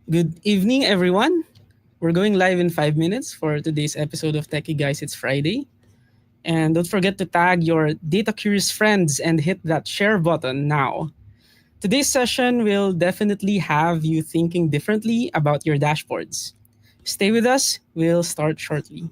Good evening, everyone. We're going live in 5 minutes for today's episode of Techy Guys. It's Friday. And don't forget to tag your data curious friends and hit that share button now. Today's session will definitely have you thinking differently about your dashboards. Stay with us, we'll start shortly.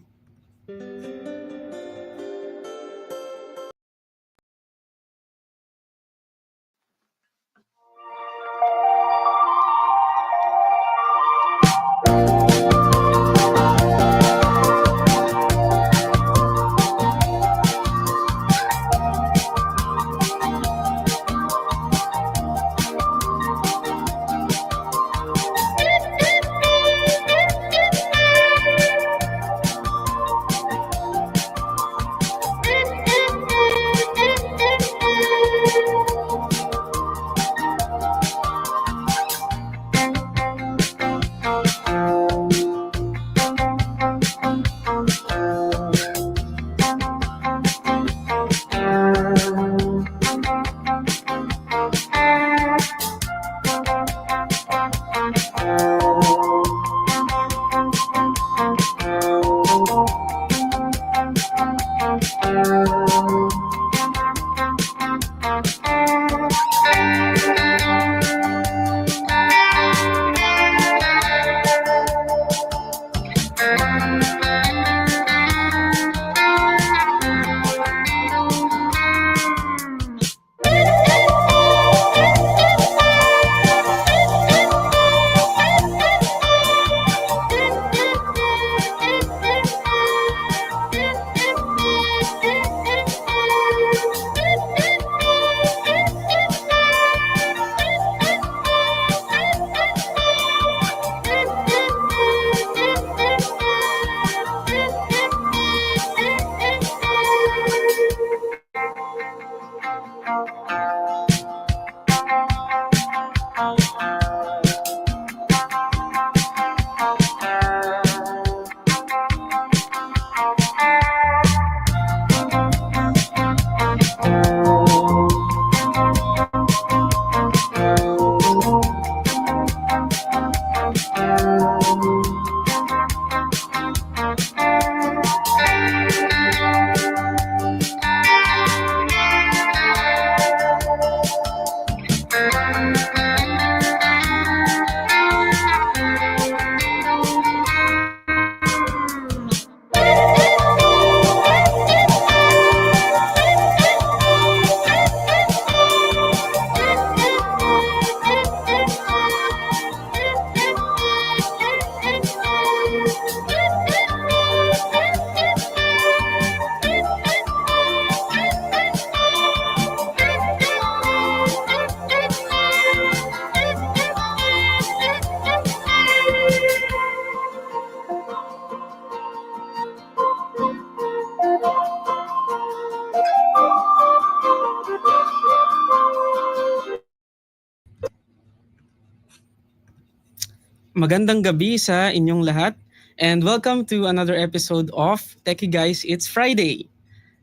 Magandang gabi sa inyong lahat and welcome to another episode of Techy Guys. It's Friday.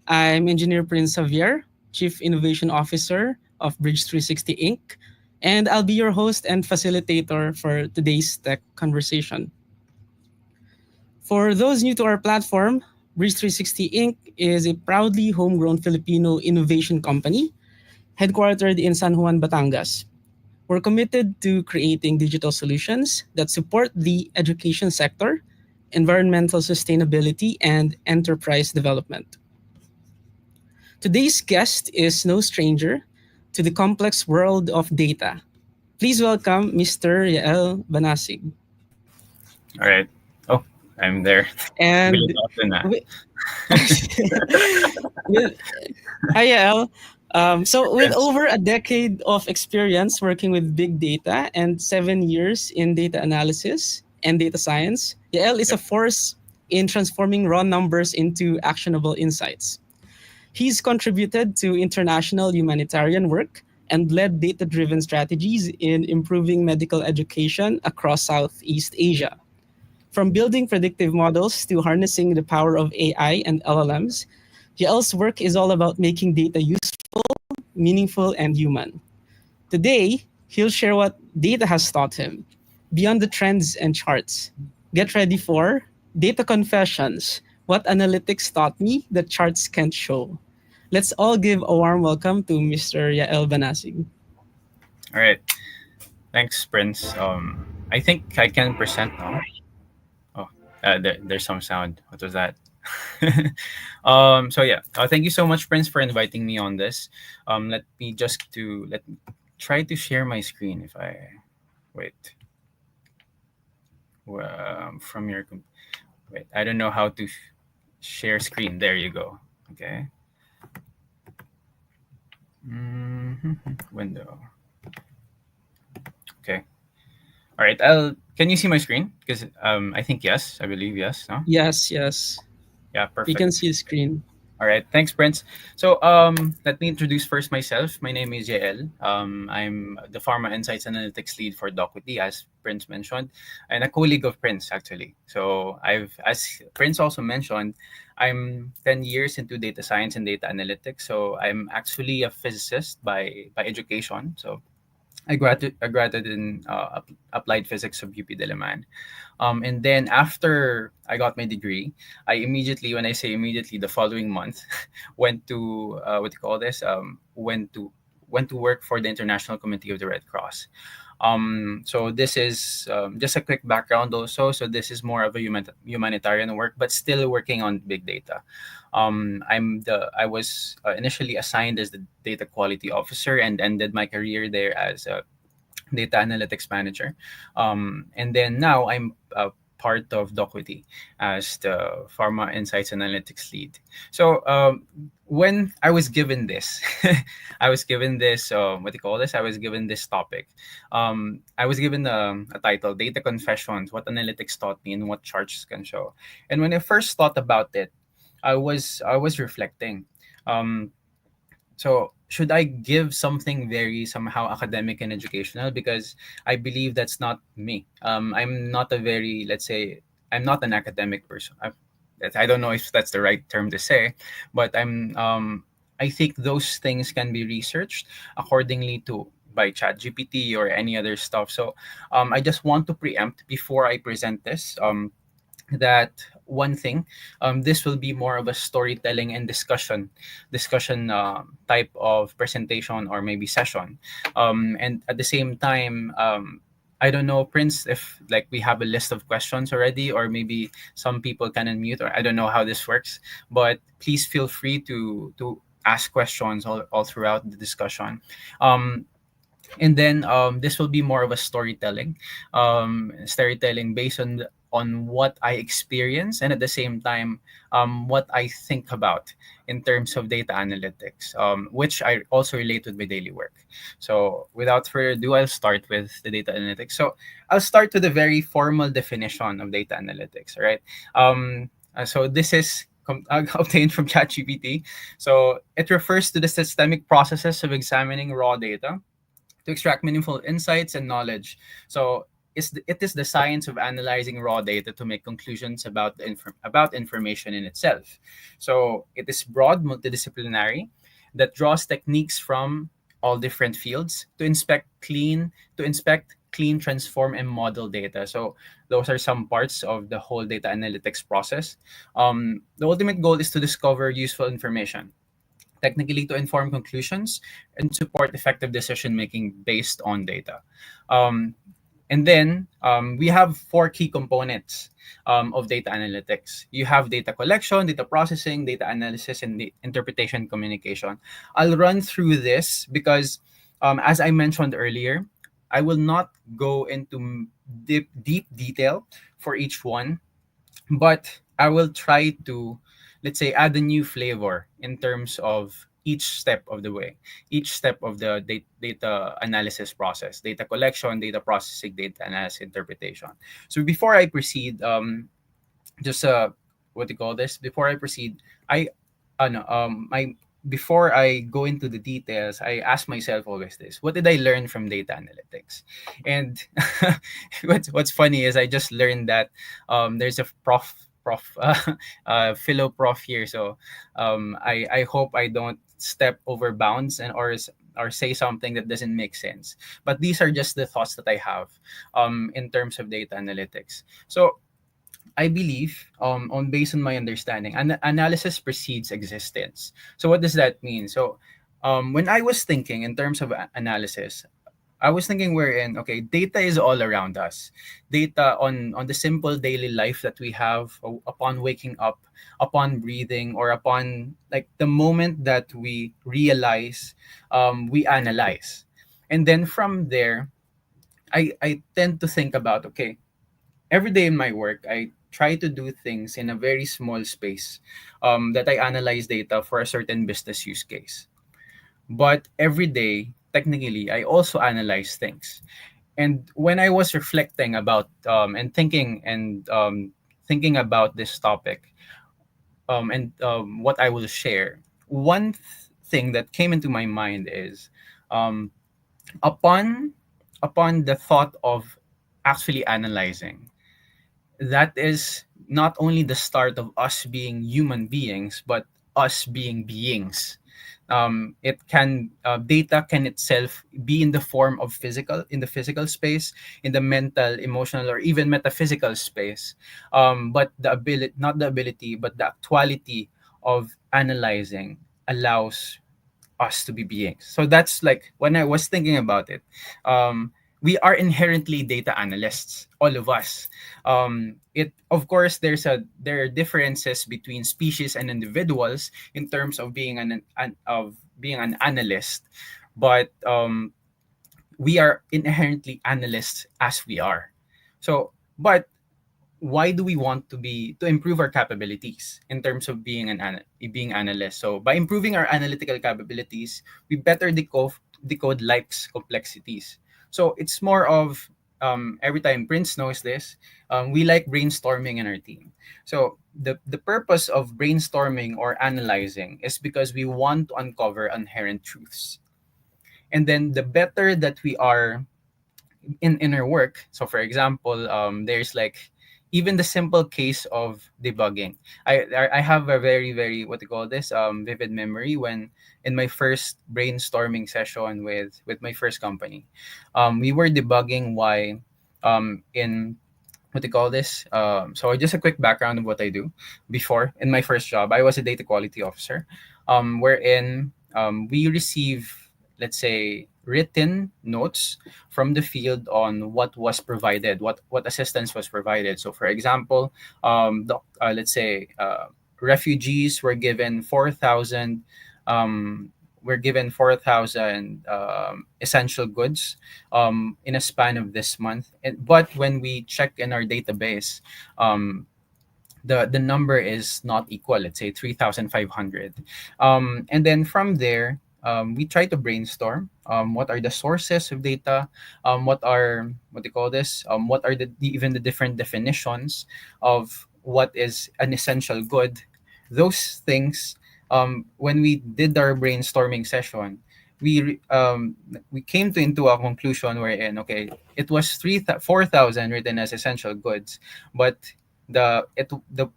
I'm Engineer Prince Xavier, Chief Innovation Officer of Bridge 360 Inc., and I'll be your host and facilitator for today's tech conversation. For those new to our platform, Bridge 360 Inc. is a proudly homegrown Filipino innovation company headquartered in San Juan, Batangas. We're committed to creating digital solutions that support the education sector, environmental sustainability, and enterprise development. Today's guest is no stranger to the complex world of data. Please welcome Mr. Yael Banasig. All right. Oh, I'm there. And Really often na. wi- with, hi, Yael. With Friends. over a decade of experience working with big data and 7 years in data analysis and data science, Yael is a Yep. force in transforming raw numbers into actionable insights. He's contributed to international humanitarian work and led data driven strategies in improving medical education across Southeast Asia. From building predictive models to harnessing the power of AI and LLMs, Yael's work is all about making data useful, meaningful, and human. Today, he'll share what data has taught him, Beyond the trends and charts, get ready for Data Confessions, what analytics taught me that charts can't show. Let's all give a warm welcome to Mr. Yael Banasig. All right. Thanks, Prince. I think I can present now. Oh, there's some sound. What was that? So yeah. Thank you so much, Prince, for inviting me on this. Let me try to share my screen if I wait. From your wait. I don't know how to share screen. There you go. Okay. Window. Okay. All right. I'll. Can you see my screen? Because I think yes. I believe yes. No. Yes, yes. Yeah. We Perfect. can see the screen. All right. Thanks, Prince. So let me introduce first myself. My name is Yael. I'm the Pharma Insights Analytics lead for Docquity, as Prince mentioned, and a colleague of Prince actually. So as Prince also mentioned, I'm 10 years into data science and data analytics. So I'm actually a physicist by education. So I graduated in applied physics of UP Diliman. And then after I got my degree, I immediately, when I say immediately, the following month, went to what do you call this? Went to work for the International Committee of the Red Cross. So this is just a quick background also. So this is more of a humanitarian work, but still working on big data. I was initially assigned as the data quality officer and ended my career there as a data analytics manager. And then now I'm part of Docquity as the Pharma Insights Analytics lead. So when I was given this, I was given this, what do you call this? I was given this topic. I was given a title, Data Confessions, what analytics taught me and what charts can show. And when I first thought about it, I was reflecting. Um, so should I give something very somehow academic and educational? Because I believe that's not me. I'm not a very, let's say, I'm not an academic person. I don't know if that's the right term to say, but I think those things can be researched accordingly to by ChatGPT or any other stuff. So I just want to preempt before I present this. That one thing, this will be more of a storytelling and discussion type of presentation or maybe session, and at the same time, I don't know, Prince, if like we have a list of questions already, or maybe some people can unmute, or I don't know how this works, but please feel free to ask questions all throughout the discussion. um, and then this will be more of a storytelling based on what I experience, and at the same time, what I think about in terms of data analytics, which I also relate with my daily work. So without further ado, I'll start with the data analytics. So I'll start with a very formal definition of data analytics. All right. So this is obtained from ChatGPT. So it refers to the systemic processes of examining raw data to extract meaningful insights and knowledge. So it is the science of analyzing raw data to make conclusions about about information in itself. So it is broad, multidisciplinary, that draws techniques from all different fields to inspect, clean, transform, and model data. So those are some parts of the whole data analytics process. The ultimate goal is to discover useful information, technically to inform conclusions and support effective decision making based on data. Um, and then we have four key components of data analytics. You have data collection, data processing, data analysis, and the interpretation communication. I'll run through this because, as I mentioned earlier, I will not go into deep detail for each one, but I will try to, let's say, add a new flavor in terms of each step of the way, each step of the data analysis process, data collection, data processing, data analysis, interpretation. So before I proceed, just what do you call this? Before I proceed, I no, my before I go into the details, I ask myself always this: what did I learn from data analytics? And what's funny is I just learned that there's a prof philo prof here, so I hope I don't step over bounds and or or say something that doesn't make sense. But these are just the thoughts that I have in terms of data analytics. So I believe, on based on my understanding, analysis precedes existence. So what does that mean? So when I was thinking in terms of analysis, I was thinking wherein, okay, data is all around us. Data on the simple daily life that we have, upon waking up, upon breathing, or upon like the moment that we realize, we analyze. And then from there, I tend to think about, okay, every day in my work, I try to do things in a very small space, that I analyze data for a certain business use case. But every day, technically, I also analyze things. And when I was reflecting about, thinking about this topic, and what I will share, one thing that came into my mind is, um, upon upon the thought of actually analyzing, that is not only the start of us being human beings, but us being beings. It can Data can itself be in the form of physical, in the physical space, in the mental, emotional, or even metaphysical space. But the ability, not the ability, but the actuality of analyzing allows us to be beings. So that's like when I was thinking about it. Um, we are inherently data analysts, all of us. It Of course there are differences between species and individuals in terms of being an analyst, but we are inherently analysts as we are. So, but why do we want to improve our capabilities in terms of being analyst? So by improving our analytical capabilities, we better decode life's complexities. So it's more of, every time Prince knows this, we like brainstorming in our team. So the purpose of brainstorming or analyzing is because we want to uncover inherent truths. And then the better that we are in our work. So for example, there's like even the simple case of debugging. I have a very, what do you call this, vivid memory when in my first brainstorming session with my first company, we were debugging why, in what do you call this, so just a quick background of what I do. Before, in my first job, I was a data quality officer, wherein, we receive, let's say, written notes from the field on what was provided, what assistance was provided. So for example, let's say, refugees um, were given 4,000 essential goods, in a span of this month. But when we check in our database, um, the number is not equal. Let's say 3,500. And then from there, we try to brainstorm, what are the sources of data, what do you call this, what are even the different definitions of what is an essential good. Those things, when we did our brainstorming session, we came to into a conclusion wherein, okay, it was 4,000 written as essential goods, but the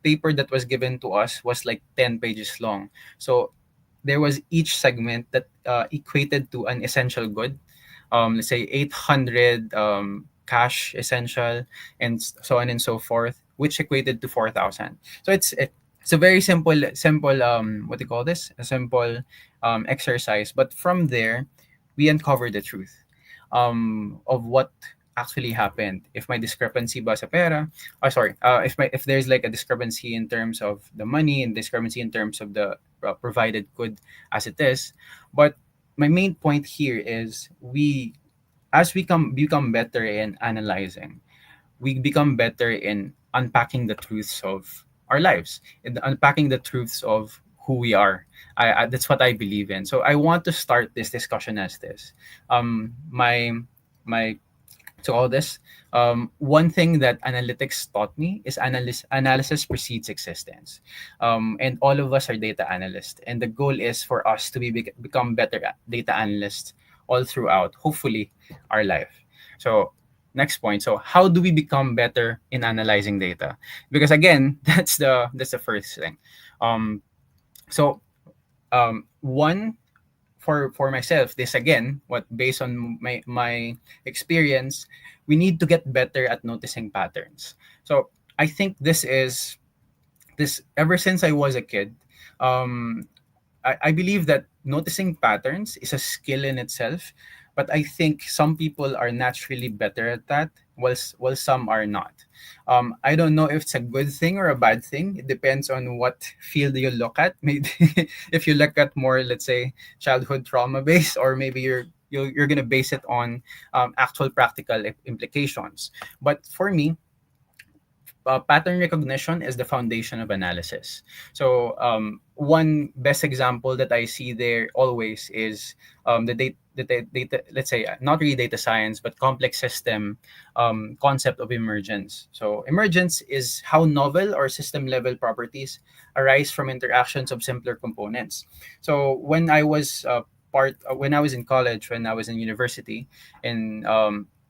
paper that was given to us was like 10 pages long. So there was each segment that equated to an essential good. Let's say 800 cash essential, and so on and so forth, which equated to 4,000. So it's a very simple, what do you call this, a simple exercise. But from there, we uncover the truth, of what actually happened. If my discrepancy ba sa pera, sorry, if there's like a discrepancy in terms of the money and discrepancy in terms of the provided good as it is. But my main point here is, as we become better in analyzing, we become better in unpacking the truths of our lives, and unpacking the truths of who we are. That's what I believe in. So I want to start this discussion as this. My to all this, one thing that analytics taught me is analysis precedes existence. And all of us are data analysts. And the goal is for us to become better data analysts all throughout, hopefully, our life. So, next point. So, how do we become better in analyzing data? Because again, that's the first thing. Um, so, one for myself, this again, what based on my experience, we need to get better at noticing patterns. So I think this ever since I was a kid. Um, I believe that noticing patterns is a skill in itself, but I think some people are naturally better at that, while some are not. I don't know if it's a good thing or a bad thing. It depends on what field you look at. Maybe if you look at more, let's say, childhood trauma based, or maybe you're gonna base it on actual practical implications. But for me, pattern recognition is the foundation of analysis. So one best example that I see there always is data, let's say not really data science, but complex system concept of emergence. So emergence is how novel or system level properties arise from interactions of simpler components. So when I was in college, when I was in university,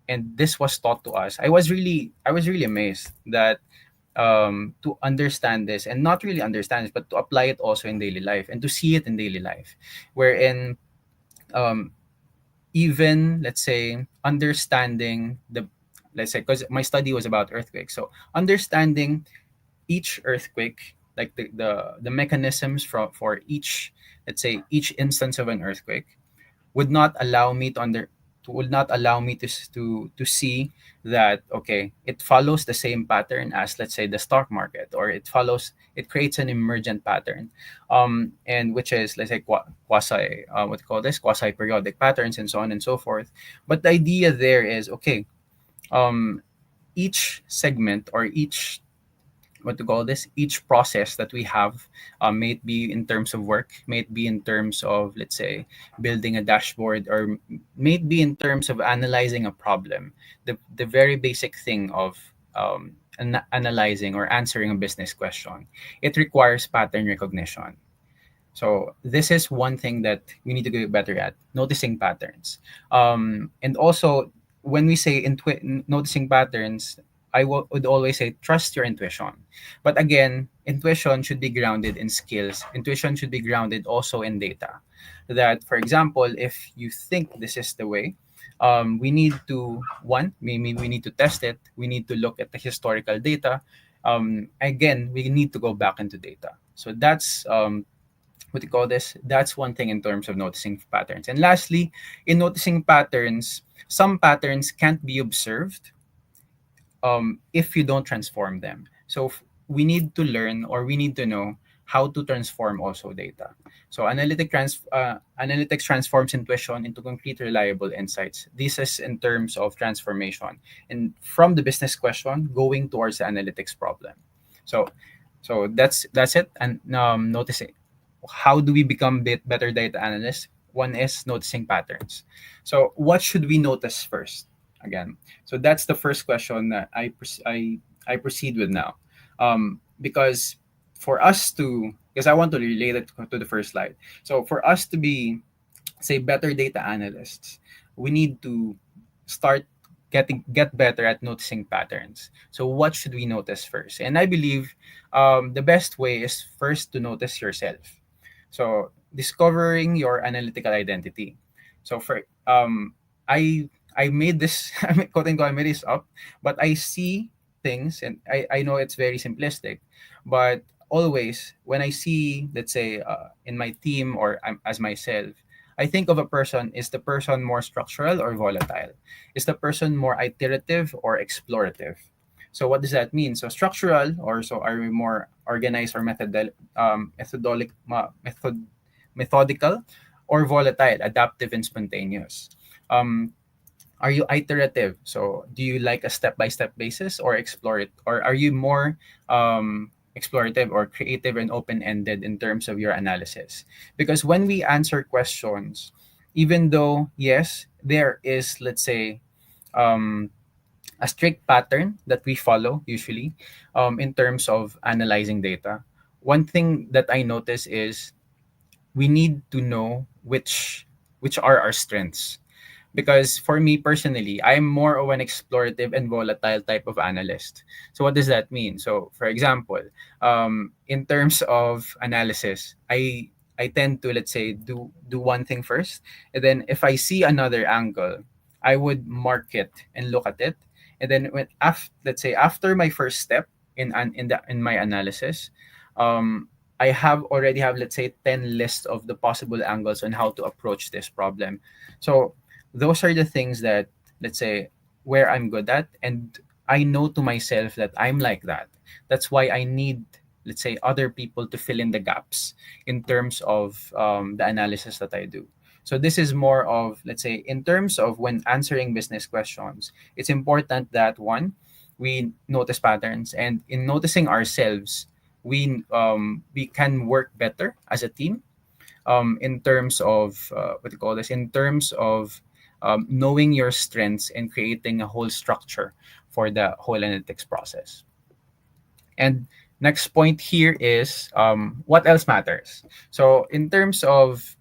and this was taught to us, I was really amazed that to understand this, and not really understand it, but to apply it also in daily life and to see it in daily life, wherein um, even let's say understanding the, let's say, because my study was about earthquakes, so understanding each earthquake, like the mechanisms for each, let's say, each instance of an earthquake would not allow me would not allow me to see that, okay, it follows the same pattern as, let's say, the stock market, or it creates an emergent pattern, and which is, let's say, quasi what do you call this, quasi periodic patterns, and so on and so forth. But the idea there is, okay, um each segment, or each, what to call this, each process that we have, may it be in terms of work, may it be in terms of, let's say, building a dashboard, or may it be in terms of analyzing a problem, the very basic thing of analyzing or answering a business question, it requires pattern recognition. So this is one thing that we need to get better at, noticing patterns. And also, when we say noticing patterns, would always say trust your intuition. But again, intuition should be grounded in skills. Intuition should be grounded also in data. That, for example, if you think this is the way, we need to, one, maybe we need to test it. We need to look at the historical data. Again, we need to go back into data. So that's what do you call this? That's one thing in terms of noticing patterns. And lastly, in noticing patterns, some patterns can't be observed if you don't transform them. So we need to learn, or we need to know how to transform also data. So analytics transforms intuition into concrete, reliable insights. This is in terms of transformation, and from the business question going towards the analytics problem. So, that's it. And noticing, how do we become better data analysts? One is noticing patterns. So what should we notice first? Again, so that's the first question that I proceed with now, because for us to, because I want to relate it to the first slide. So for us to be, say, better data analysts, we need to start get better at noticing patterns. So what should we notice first? And I believe the best way is first to notice yourself. So discovering your analytical identity. So for I made this quote unquote, I made this up, but I see things, and I know it's very simplistic, but always when I see, let's say, in my team, or as myself, I think of a person. Is the person more structural or volatile? Is the person more iterative or explorative? So what does that mean? So structural, or so are we more organized or methodical, or volatile, adaptive and spontaneous? Um, are you iterative? So do you like a step by step basis, or explore it, or are you more explorative or creative and open ended in terms of your analysis? Because when we answer questions, even though yes, there is, let's say, um, a strict pattern that we follow usually in terms of analyzing data. One thing that I notice is we need to know which are our strengths, because for me personally, I'm more of an explorative and volatile type of analyst. So what does that mean? So for example, in terms of analysis, I tend to, let's say, do one thing first, and then if I see another angle, I would mark it and look at it, and then let's say after my first step in my analysis, um, I already have, let's say, 10 lists of the possible angles on how to approach this problem. So those are the things that, let's say, where I'm good at, and I know to myself that I'm like that. That's why I need, let's say, other people to fill in the gaps in terms of the analysis that I do. So this is more of, let's say, in terms of when answering business questions, it's important that one, we notice patterns, and in noticing ourselves, we can work better as a team, in terms of what do you call this? In terms of knowing your strengths and creating a whole structure for the whole analytics process. And next point here is, what else matters. So in terms of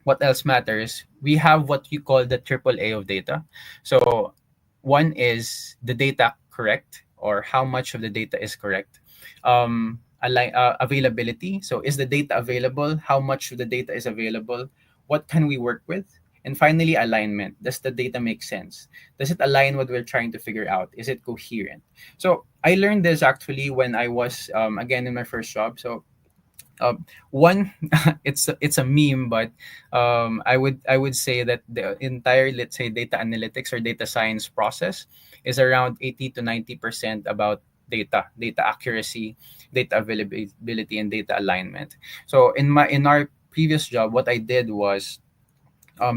what else matters, we have what you call the triple A of data. So one is the data correct, or how much of the data is correct. Availability. So is the data available? How much of the data is available? What can we work with? And finally, alignment. Does the data make sense? Does it align what we're trying to figure out? Is it coherent? So I learned this actually when I was, again, in my first job. So one, it's a meme, but I would say that the entire, let's say, data analytics or data science process is around 80 to 90% about data accuracy, data availability, and data alignment. So in our previous job, what I did was,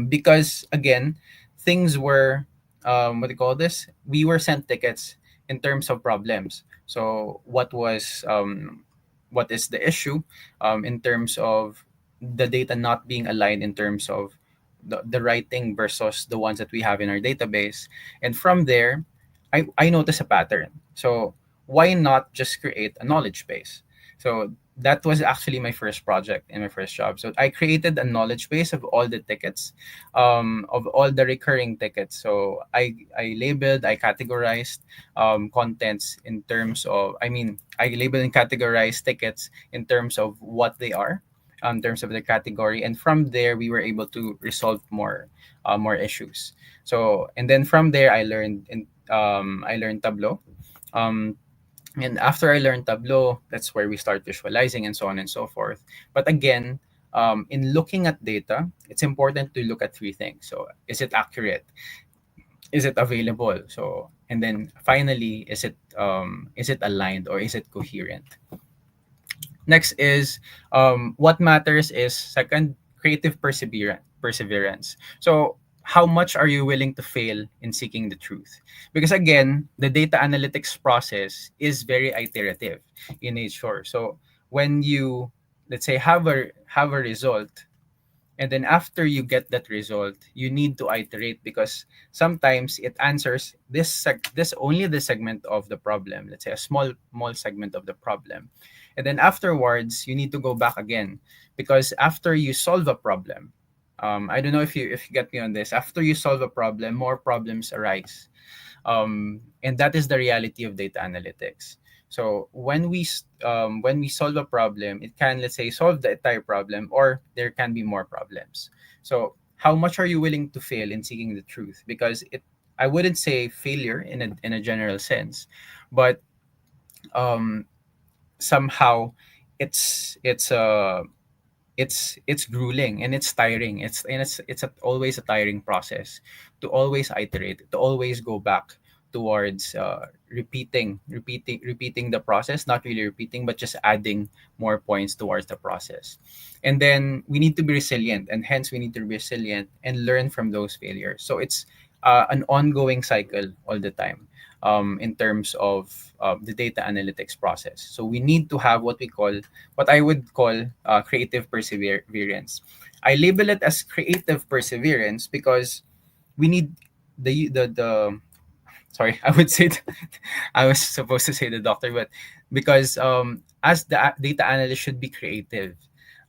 because again, things were, what do you call this? We were sent tickets in terms of problems. So what is the issue, in terms of the data not being aligned in terms of the writing versus the ones that we have in our database. And from there, I noticed a pattern. So why not just create a knowledge base? So that was actually my first project in my first job. So I created a knowledge base of all the tickets, of all the recurring tickets. So I labeled, I categorized contents in terms of, I mean, I labeled and categorized tickets in terms of what they are, in terms of the category, and from there we were able to resolve more issues. So and then from there I learned Tableau. Um, and after I learned Tableau, that's where we start visualizing and so on and so forth. But again, in looking at data, it's important to look at three things. So, is it accurate? Is it available? So, and then finally, is it aligned, or is it coherent? Next is, what matters is, second, creative perseverance. So how much are you willing to fail in seeking the truth? Because again, the data analytics process is very iterative in nature. So when you, let's say, have a result, and then after you get that result, you need to iterate, because sometimes it answers this only the segment of the problem, let's say a small segment of the problem. And then afterwards you need to go back again, because after you solve a problem, I don't know if you get me on this, after you solve a problem, more problems arise. And that is the reality of data analytics. So when we solve a problem, it can, let's say, solve the entire problem, or there can be more problems. So how much are you willing to fail in seeking the truth? Because I wouldn't say failure in a general sense, but um, somehow it's grueling, and it's tiring. Always a tiring process to always iterate, to always go back towards repeating the process, not really repeating, but just adding more points towards the process. And then we need to be resilient, and hence we need to be resilient and learn from those failures. So it's an ongoing cycle all the time, in terms of the data analytics process. So we need to have what I would call creative perseverance. I label it as creative perseverance because we need the sorry, I would say I was supposed to say the doctor, but because as the data analyst should be creative,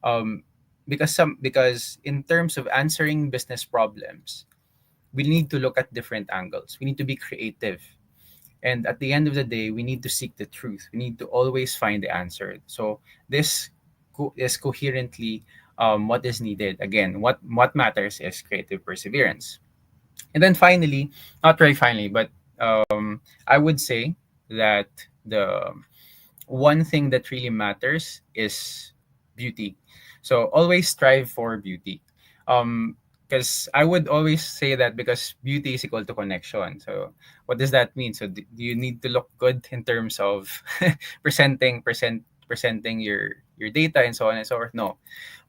um, because in terms of answering business problems, we need to look at different angles. We need to be creative, and at the end of the day, we need to seek the truth. We need to always find the answer. So this is coherently what is needed. Again, what matters is creative perseverance. And then finally, not very finally, but I would say that the one thing that really matters is beauty. So always strive for beauty. Um, because I would always say that because beauty is equal to connection. So what does that mean? So do you need to look good in terms of presenting your data and so on and so forth? No,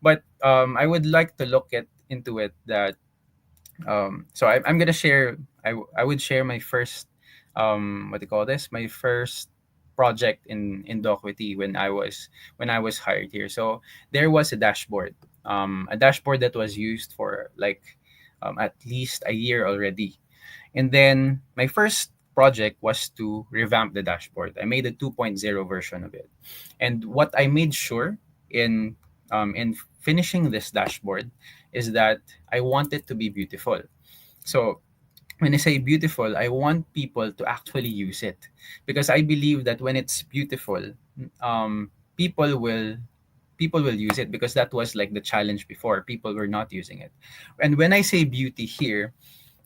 but I would like to look at into it that so I'm gonna share. I would share my first what do you call this? My first project in Docquity when I was hired here. So there was a dashboard that was used for like at least a year already. And then my first project was to revamp the dashboard. I made a 2.0 version of it. And what I made sure in finishing this dashboard is that I want it to be beautiful. So when I say beautiful, I want people to actually use it because I believe that when it's beautiful, um, people will people will use it because that was like the challenge before. People were not using it, and when I say beauty here,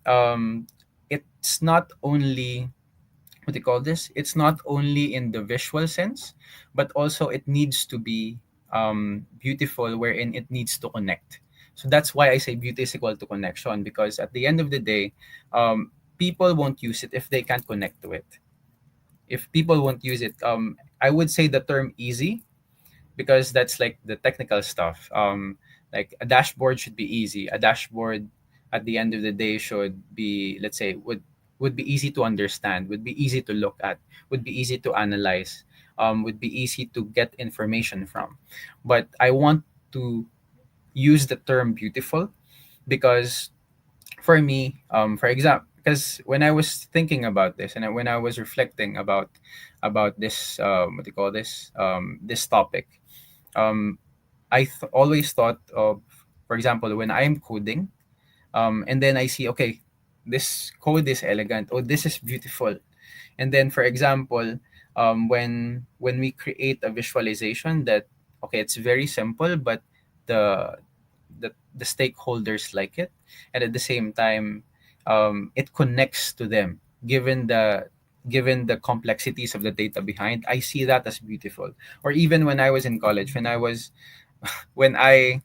um, it's not only what do you call this? It's not only in the visual sense, but also it needs to be beautiful wherein it needs to connect. So that's why I say beauty is equal to connection because at the end of the day, people won't use it if they can't connect to it. If people won't use it, I would say the term easy because that's like the technical stuff. Like a dashboard should be easy. A dashboard at the end of the day should be, let's say, would be easy to understand, would be easy to look at, would be easy to analyze, would be easy to get information from. But I want to use the term beautiful because for me, for example, because when I was thinking about this and when I was reflecting about this, what do you call this, this topic, um, always thought of, for example, when I'm coding, and then I see, okay, this code is elegant, oh, this is beautiful. And then, for example, when we create a visualization that, okay, it's very simple, but the the stakeholders like it, and at the same time, it connects to them, given the complexities of the data behind. I see that as beautiful. Or even when I was in college, when I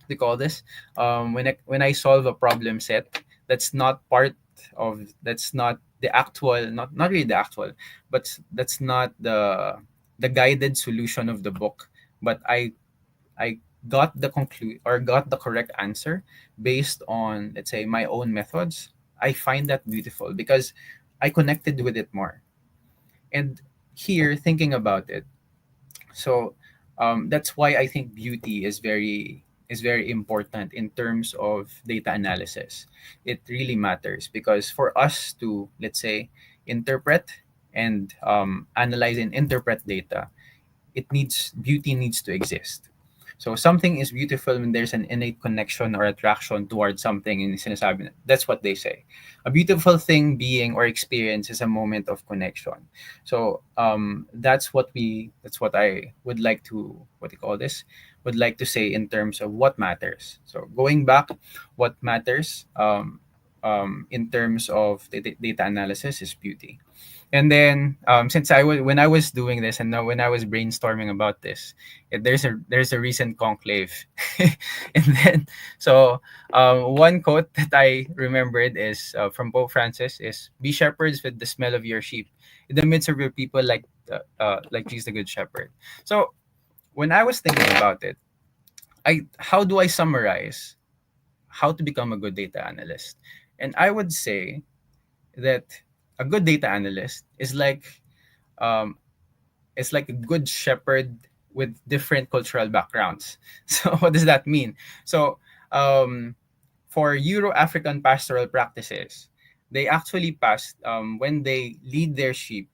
they call this when I solve a problem set that's not part of that's not the actual not really the actual, but that's not the guided solution of the book, but I got the conclude or got the correct answer based on, let's say, my own methods. I find that beautiful because I connected with it more. And here, thinking about it, so that's why I think beauty is very important in terms of data analysis. It really matters because for us to, let's say, interpret and analyze and interpret data, it needs beauty needs to exist. So something is beautiful when there's an innate connection or attraction towards something in sinasabi. That's what they say. A beautiful thing, being, or experience is a moment of connection. So that's what I would like to what do you call this? Would like to say in terms of what matters. So going back, what matters in terms of data analysis is beauty. And then since I was when I was doing this and now when I was brainstorming about this, there's a recent conclave, and then so one quote that I remembered is from Pope Francis is "Be shepherds with the smell of your sheep in the midst of your people, like Jesus the Good Shepherd." So when I was thinking about it, I how do I summarize how to become a good data analyst? And I would say that a good data analyst is um, like a good shepherd with different cultural backgrounds. So what does that mean? So um, for Euro African pastoral practices, they actually pass when they lead their sheep.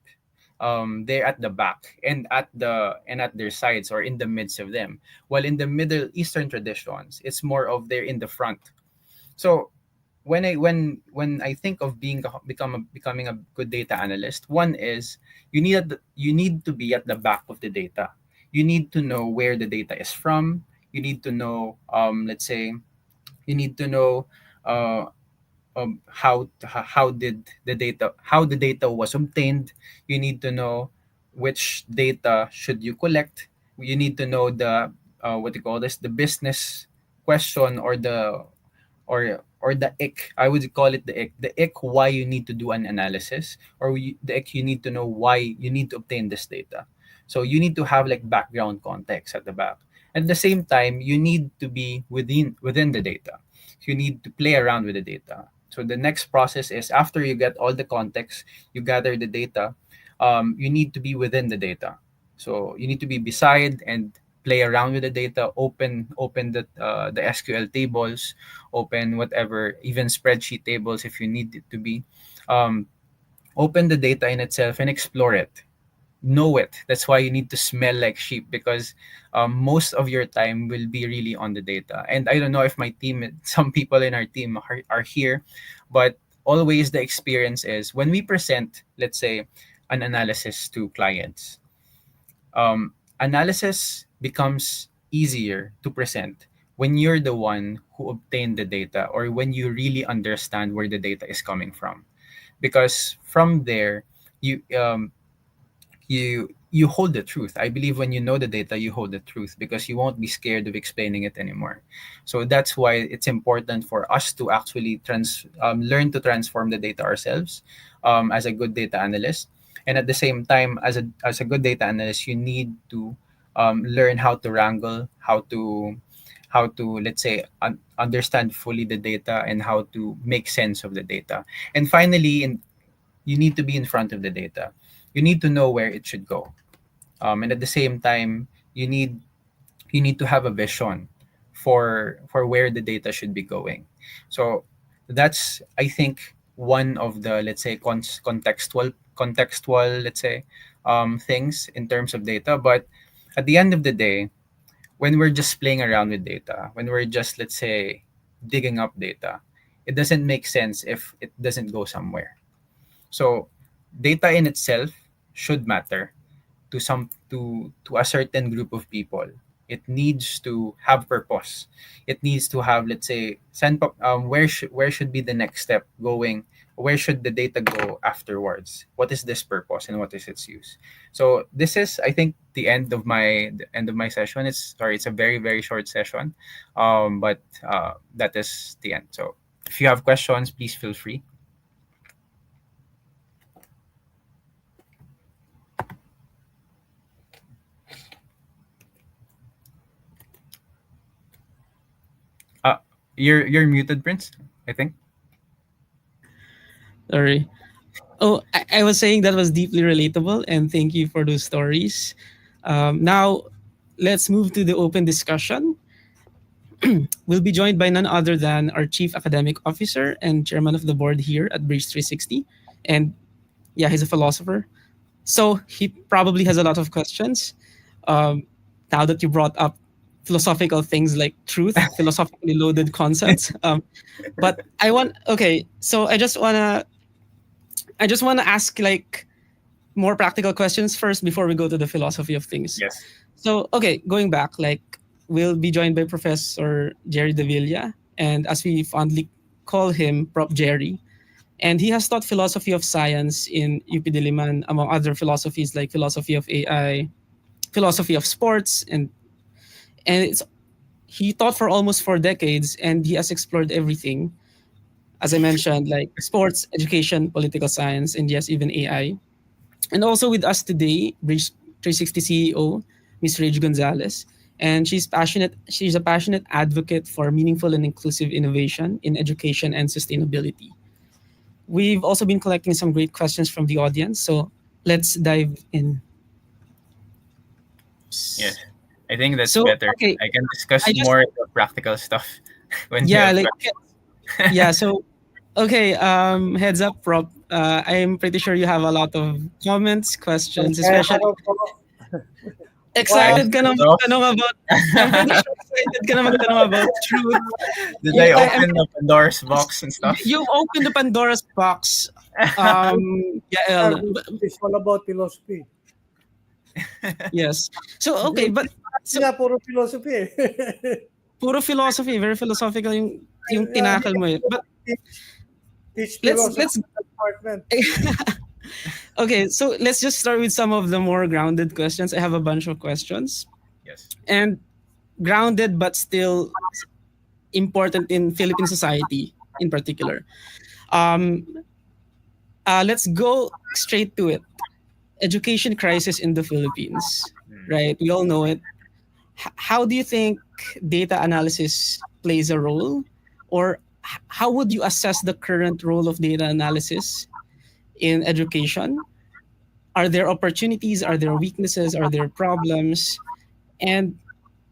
They're at the back and at their sides or in the midst of them. While in the Middle Eastern traditions, it's more of they're in the front. So when I think of becoming a good data analyst, one is you need to be at the back of the data. You need to know where the data is from. You need to know, let's say, you need to know uh, how the data was obtained. You need to know which data should you collect. You need to know the what do you call this, the business question, or the ick. I would call it the ick. The ick why you need to do an analysis, or the ick you need to know why you need to obtain this data. So you need to have like background context at the back. At the same time, you need to be within the data. You need to play around with the data. So the next process is, after you get all the context, you gather the data. You need to be within the data. So you need to be beside and play around with the data. Open the SQL tables, open whatever, even spreadsheet tables if you need it to be. Um, Open the data in itself and explore it, know it. That's why you need to smell like sheep, because most of your time will be really on the data. And I don't know if my team, some people in our team are here, but always the experience is, when we present, let's say, an analysis to clients, analysis becomes easier to present when you're the one who obtained the data, or when you really understand where the data is coming from. Because from there, you you hold the truth. I believe when you know the data, you hold the truth, because you won't be scared of explaining it anymore. So that's why it's important for us to actually learn to transform the data ourselves, as a good data analyst. And at the same time, as a good data analyst, you need to learn how to wrangle, how to, let's say, understand fully the data, and how to make sense of the data. And finally, you need to be in front of the data. You need to know where it should go, and at the same time, you need you need to have a vision for where the data should be going. So that's, I think, one of the, let's say, contextual, let's say, things in terms of data. But at the end of the day, when we're just playing around with data, when we're just, let's say, digging up data, it doesn't make sense if it doesn't go somewhere. So data in itself should matter to a certain group of people. It needs to have purpose. It needs to have, let's say, where should be the next step going? Where should the data go afterwards? What is this purpose and what is its use? So this is, I think, the end of my session. It's a very very short session, but that is the end. So if you have questions, please feel free. Uh, you're muted, Prince. I think. Sorry. Oh, I was saying that was deeply relatable, and thank you for those stories. Now, let's move to the open discussion. We'll be joined by none other than our Chief Academic Officer and Chairman of the Board here at Bridge 360. And yeah, he's a philosopher. So he probably has a lot of questions. Um, now that you brought up philosophical things like truth, philosophically loaded concepts. But okay, so I just wanna ask like more practical questions first before we go to the philosophy of things. Yes. So, okay, going back, like we'll be joined by Professor Jerry Davilla, and as we fondly call him, Prof. Jerry. And he has taught philosophy of science in UP Diliman, among other philosophies like philosophy of AI, philosophy of sports, and he taught for almost 4 decades, and he has explored everything, as I mentioned, like sports, education, political science, and yes, even AI. And also with us today, Bridge 360 CEO, Ms. Rage Gonzalez. And she's a passionate advocate for meaningful and inclusive innovation in education and sustainability. We've also been collecting some great questions from the audience. So let's dive in. Yes. I think that's So, better. okay, I can discuss I just, more the practical stuff when you yeah, have like, questions. yeah, so, okay, heads up, Prop. I'm pretty sure you have a lot of comments, questions, Kaya especially ano po, I why excited ka na start off. magtanong about, I'm pretty sure excited ka na magtanong about truth. Did You, I I'm open the Pandora's box and stuff? You've opened the Pandora's box. Um, sir, Yael. it's all about philosophy. Yes. So okay, but Philosophy so nga, puro philosophy eh. puro philosophy, very philosophical yung Yeah, tinakal mo eh. But teach, teach let's philosophy let's in the department. okay, so let's just start with some of the more grounded questions. I have a bunch of questions Yes. and grounded but still important in Philippine society in particular. Um, let's go straight to it. Education crisis in the Philippines, Mm. right? We all know it. How do you think data analysis plays a role, or how would you assess the current role of data analysis in education? Are there opportunities? Are there weaknesses? Are there problems? And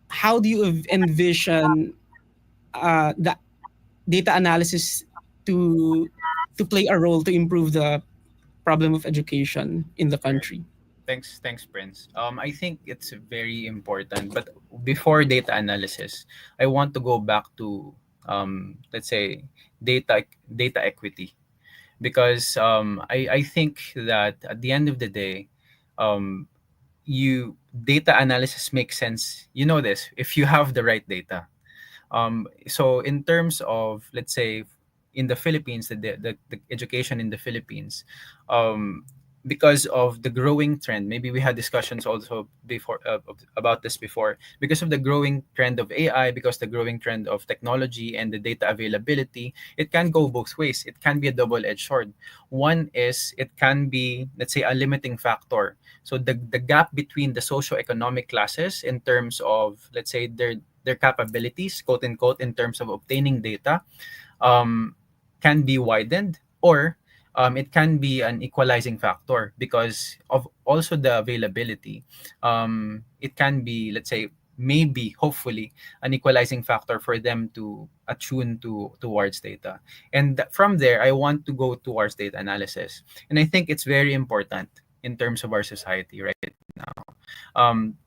how do you envision the data analysis to to play a role to improve the problem of education in the Right. country? Thanks, Prince. I think it's very important. But before data analysis, I want to go back to let's say data equity, because I think that at the end of the day, um, you data analysis makes sense. You know this if you have the right data. So in terms of, let's say, in the Philippines, the education in the Philippines, um, because of the growing trend, maybe we had discussions also before about this before, because of the growing trend of AI, because the growing trend of technology and the data availability, it can go both ways. It can be a double-edged sword. One is it can be, let's say, a limiting factor. So the gap between the socio-economic classes in terms of, let's say, their capabilities, quote unquote, in terms of obtaining data, um, can be widened, or it can be an equalizing factor because of also the availability. It can be, let's say, maybe, hopefully, an equalizing factor for them to attune towards data. And from there, I want to go towards data analysis. And I think it's very important in terms of our society right now. Um,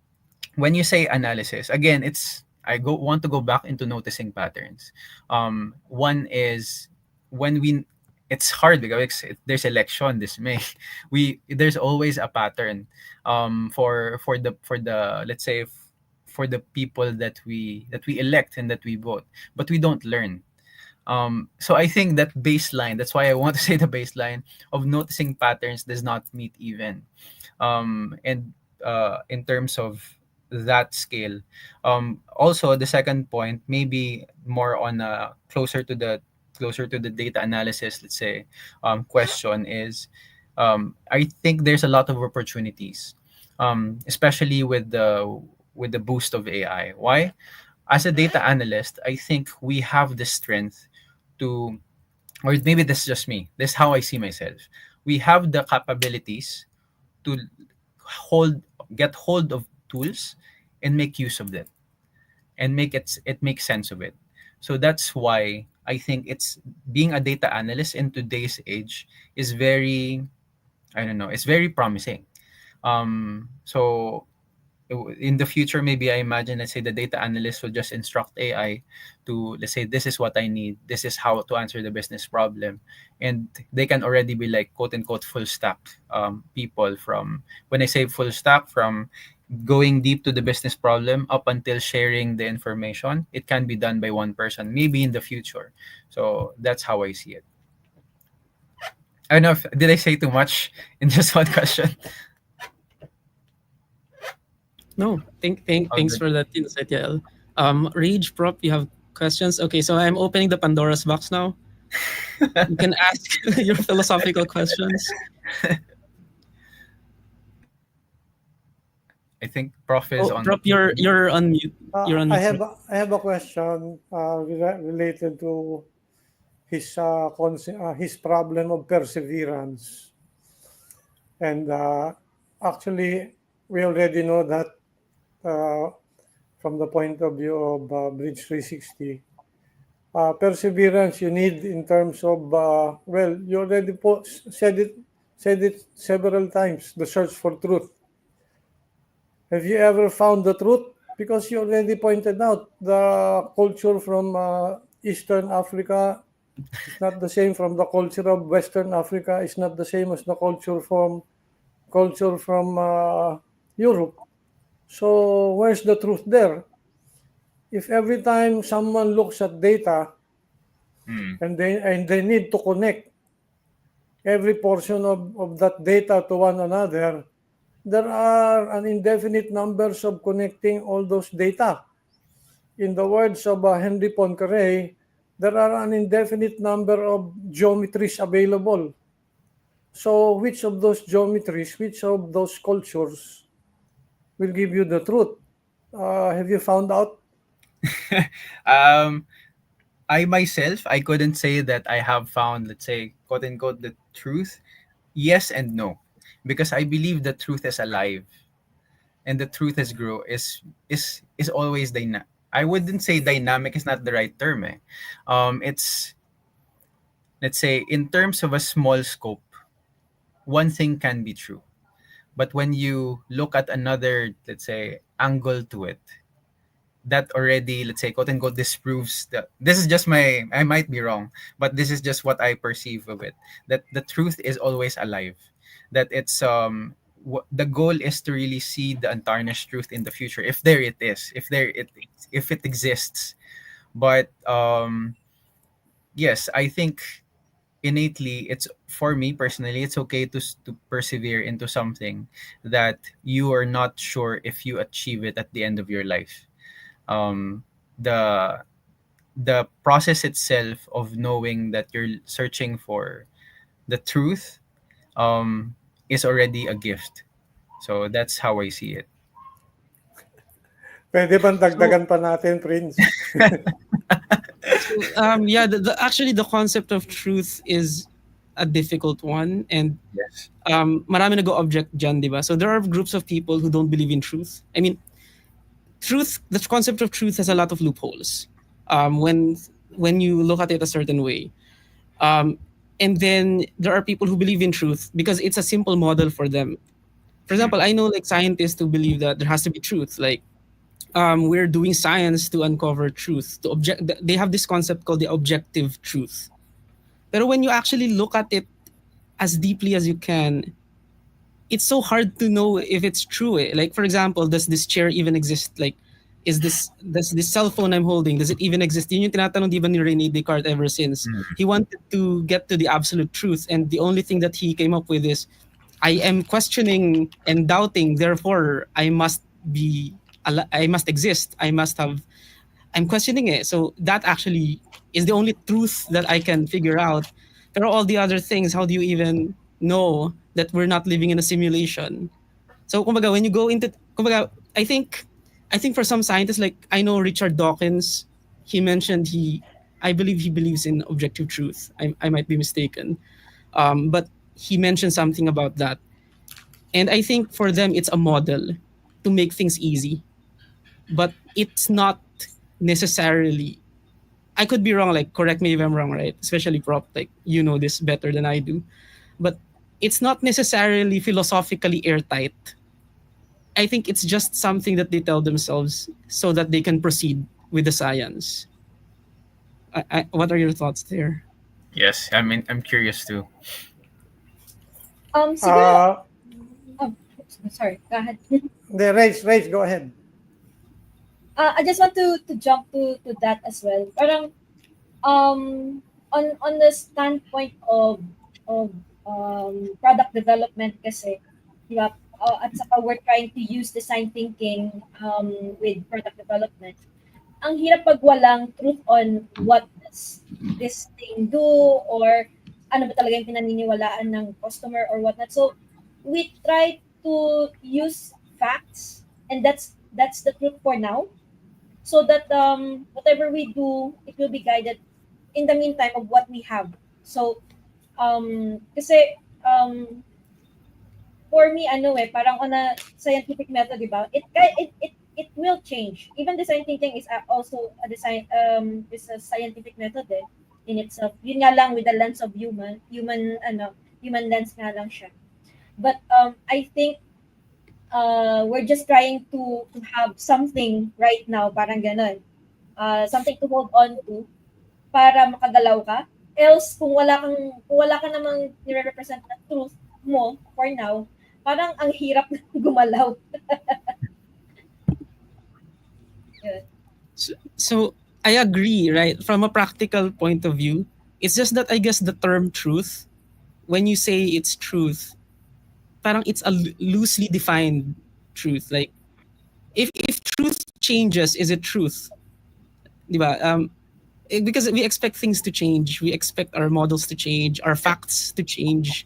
when you say analysis, again, it's I go want to go back into noticing patterns. One is when we it's hard because there's election this May. There's always a pattern for the let's say for the people that we elect and that we vote, but we don't learn. So I think that baseline, that's why I want to say the baseline of noticing patterns does not meet even. And in terms of that scale, also the second point, maybe more on closer to the data analysis, let's say, question is, I think there's a lot of opportunities, especially with the boost of AI. Why? As a data analyst, I think we have the strength to, or maybe this is just me, this is how I see myself. We have the capabilities to hold get hold of tools and make use of them, and it makes sense of it. So that's why I think it's being a data analyst in today's age is very, I don't know, it's very promising. So in the future, maybe I imagine, let's say, the data analyst will just instruct AI to, let's say, this is what I need, this is how to answer the business problem, and they can already be like, quote unquote, full stack people. From when I say full stack, from going deep to the business problem up until sharing the information, it can be done by one person, maybe in the future. So that's how I see it. I don't know if did I say too much in just one question. No, Oh, thanks good. for that insight, Yael. Rage Prop, you have questions? Okay, so I'm opening the Pandora's box now. You can ask your philosophical questions. I think Prof is Oh, on. Prop, you're on mute. You're on I mute, have Prop. I have a question related to his problem of perseverance, and actually we already know that uh, from the point of view of Bridge 360. Perseverance you need in terms of well, you already said it several times. The search for truth. Have you ever found the truth? Because you already pointed out the culture from Eastern Africa is not the same from the culture of Western Africa. Is not the same as the culture from Europe. So where's the truth there? If every time someone looks at data Mm. and they need to connect every portion of that data to one another, there are an indefinite numbers of connecting all those data. In the words of Henry Poincaré, there are an indefinite number of geometries available. So which of those geometries, which of those cultures will give you the truth? Have you found out? um, I myself, I couldn't say that I have found, let's say, quote unquote, the truth. Yes and no, because I believe the truth is alive, and the truth is grow is always dynamic. I wouldn't say dynamic is not the right term. It's, let's say, in terms of a small scope, one thing can be true, but when you look at another, let's say, angle to it, that already, let's say, quote unquote, disproves that. This is just my, I might be wrong, but this is just what I perceive of it, that the truth is always alive, that it's the goal is to really see the untarnished truth in the future, if there it is, if it exists. But yes, I think innately, it's, for me personally, it's okay to persevere into something that you are not sure if you achieve it at the end of your life. um the the process itself of knowing that you're searching for the truth um is already a gift. So that's how I see it. Pwede bang So dagdagan pa natin, Prince? yeah, actually the concept of truth is a difficult one, and Yes. marami nag-object dyan, di ba? So there are groups of people who don't believe in truth. I mean, truth, the concept of truth has a lot of loopholes. When you look at it a certain way, um, and then there are people who believe in truth because it's a simple model for them. For Mm. example, I know like scientists who believe that there has to be truth. Like we're doing science to uncover truth. To object, they have this concept called the objective truth. But when you actually look at it as deeply as you can, it's so hard to know if it's true. Eh. Like for example, does this chair even exist? Like, does this cell phone I'm holding, does it even exist? Yun yung tinatanong di ba ni Rene Descartes ever since. Mm. He wanted to get to the absolute truth, and the only thing that he came up with is, I am questioning and doubting, therefore I must exist. I'm questioning it. So that actually is the only truth that I can figure out. There are all the other things. How do you even know that we're not living in a simulation? So kumbaga, when you go into kumbaga, I think for some scientists, like I know Richard Dawkins, he mentioned I believe he believes in objective truth. I might be mistaken. But he mentioned something about that. And I think for them it's a model to make things easy. But it's not necessarily, I could be wrong, like correct me if I'm wrong, right? Especially prop, like you know this better than I do. But it's not necessarily philosophically airtight. I think it's just something that they tell themselves so that they can proceed with the science. What are your thoughts there? Yes, I mean, I'm curious too. Siguro, Uh, oh, sorry, go ahead. the race, go ahead. I just want to jump to that as well. Parang um on the standpoint of product development kasi, di ba, at saka we're trying to use design thinking with product development. Ang hirap pag walang truth on what does this thing do, or ano ba talaga yung pinaniniwalaan ng customer or whatnot. So we try to use facts, and that's the truth for now, so that whatever we do, it will be guided in the meantime of what we have. So kasi for me, ano parang on a scientific method, di ba? It will change. Even design thinking is also a design is a scientific method in itself. Yun nga lang with the lens of human lens nga lang siya. But I think we're just trying to have something right now, parang ganun. Something to hold on to para makagalaw ka. Else, kung wala ka namang nire-represent na truth mo for now, parang ang hirap gumalaw. Yun. So I agree, right? From a practical point of view, it's just that I guess the term truth, when you say it's truth, parang it's a loosely defined truth. Like if truth changes, is it truth? Diba? Because we expect things to change. We expect our models to change, our facts to change.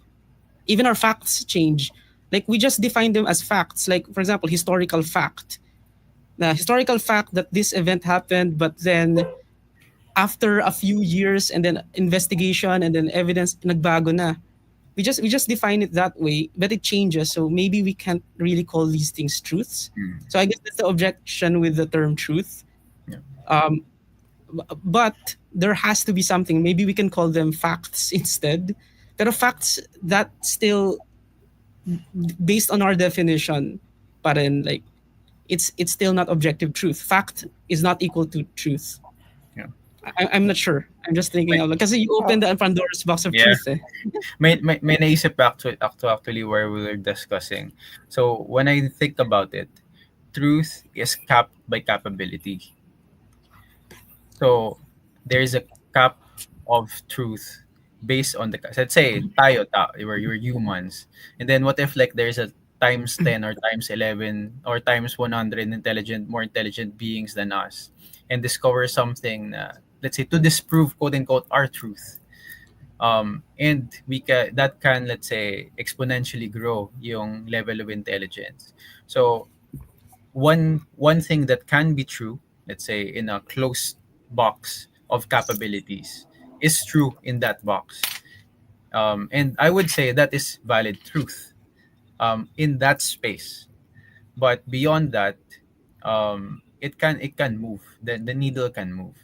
Even our facts change. Like we just define them as facts. Like for example, historical fact. The historical fact that this event happened, but then after a few years and then investigation and then evidence, nagbago na. We just define it that way, but it changes. So maybe we can't really call these things truths. So I guess that's the objection with the term truth. Yeah. But there has to be something. Maybe we can call them facts instead. Pero facts that still, based on our definition, pa rin, like it's still not objective truth. Fact is not equal to truth. Yeah. I'm not sure. I'm just thinking out loud. Kasi you opened the Pandora's box of Yeah. truth. Eh. May naisip back to actually where we were discussing. So when I think about it, truth is capped by capability. So there's a cap of truth based on the, let's say we're humans, and then what if like there's a times 10 or times 11 or times 100 more intelligent beings than us, and discover something, let's say, to disprove quote unquote our truth. And that can, let's say, exponentially grow yung level of intelligence. So one thing that can be true, let's say, in a closed box of capabilities, is true in that box. And I would say that is valid truth in that space. But beyond that, it can move. The needle can move.